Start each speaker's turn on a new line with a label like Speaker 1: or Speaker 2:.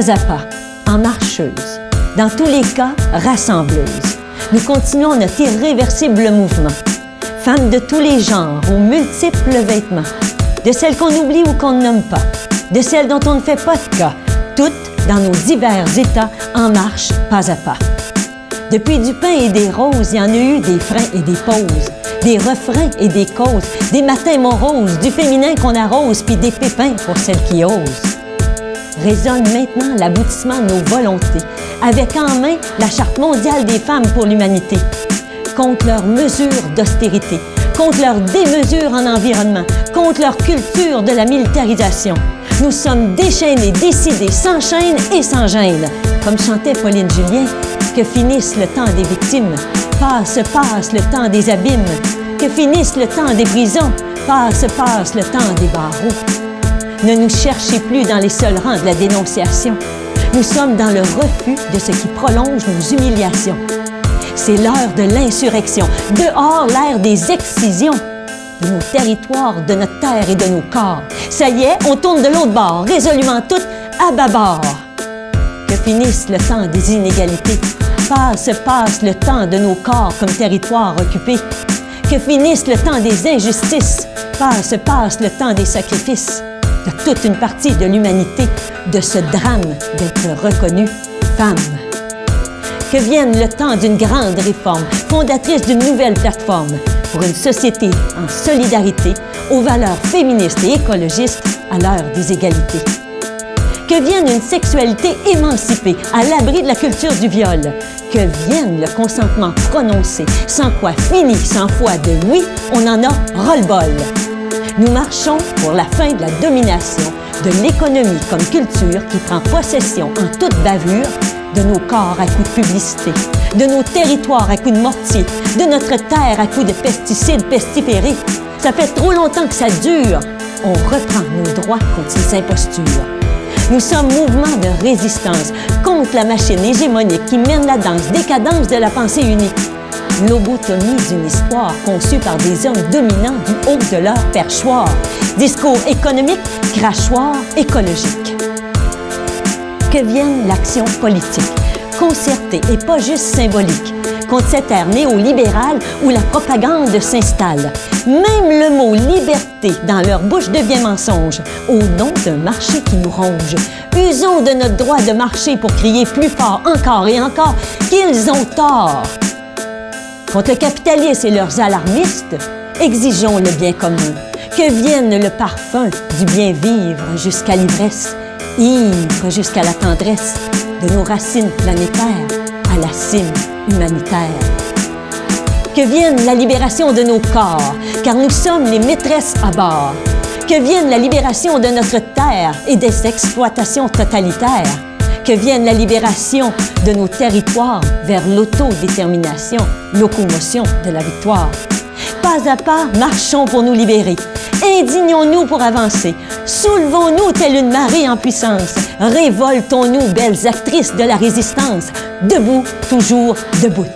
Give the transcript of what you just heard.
Speaker 1: pas à pas, en marcheuse, dans tous les cas, rassembleuse. Nous continuons notre irréversible mouvement. Femmes de tous les genres, aux multiples vêtements, de celles qu'on oublie ou qu'on ne nomme pas, de celles dont on ne fait pas de cas, toutes dans nos divers états, en marche, pas à pas. Depuis du pain et des roses, il y en a eu des freins et des pauses, des refrains et des causes, des matins moroses, du féminin qu'on arrose, puis des pépins pour celles qui osent. Résonne maintenant l'aboutissement de nos volontés, avec en main la Charte mondiale des femmes pour l'humanité, contre leurs mesures d'austérité, contre leur démesure en environnement, contre leur culture de la militarisation. Nous sommes déchaînés, décidés, sans chaîne et sans gêne. Comme chantait Pauline Julien, que finisse le temps des victimes, passe le temps des abîmes, que finisse le temps des prisons, passe le temps des barreaux. Ne nous cherchez plus dans les seuls rangs de la dénonciation. Nous sommes dans le refus de ce qui prolonge nos humiliations. C'est l'heure de l'insurrection, dehors l'ère des excisions, de nos territoires, de notre terre et de nos corps. Ça y est, on tourne de l'autre bord, résolument toutes à bâbord. Que finisse le temps des inégalités, passe le temps de nos corps comme territoire occupé. Que finisse le temps des injustices, passe le temps des sacrifices de toute une partie de l'humanité, de ce drame d'être reconnue femme. Que vienne le temps d'une grande réforme, fondatrice d'une nouvelle plateforme pour une société en solidarité, aux valeurs féministes et écologistes à l'heure des égalités. Que vienne une sexualité émancipée, à l'abri de la culture du viol. Que vienne le consentement prononcé, sans quoi fini, sans foi de oui, on en a ras-le-bol. Nous marchons pour la fin de la domination de l'économie comme culture qui prend possession en toute bavure de nos corps à coups de publicité, de nos territoires à coups de mortier, de notre terre à coups de pesticides pestiférés. Ça fait trop longtemps que ça dure. On reprend nos droits contre ces impostures. Nous sommes mouvement de résistance contre la machine hégémonique qui mène la danse, décadence de la pensée unique. Lobotomie d'une histoire conçue par des hommes dominants du haut de leur perchoir. Discours économique, crachoir écologique. Que vienne l'action politique, concertée et pas juste symbolique, contre cette ère néolibérale où la propagande s'installe. Même le mot « liberté » dans leur bouche devient mensonge, au nom d'un marché qui nous ronge. Usons de notre droit de marcher pour crier plus fort encore et encore qu'ils ont tort. Contre le capitalisme et leurs alarmistes, exigeons le bien commun, que vienne le parfum du bien vivre jusqu'à l'ivresse, ivre jusqu'à la tendresse de nos racines planétaires à la cime humanitaire. Que vienne la libération de nos corps, car nous sommes les maîtresses à bord. Que vienne la libération de notre terre et des exploitations totalitaires. Que vienne la libération de nos territoires vers l'autodétermination, locomotion de la victoire. Pas à pas, marchons pour nous libérer. Indignons-nous pour avancer. Soulevons-nous telle une marée en puissance. Révoltons-nous, belles actrices de la résistance. Debout, toujours debout.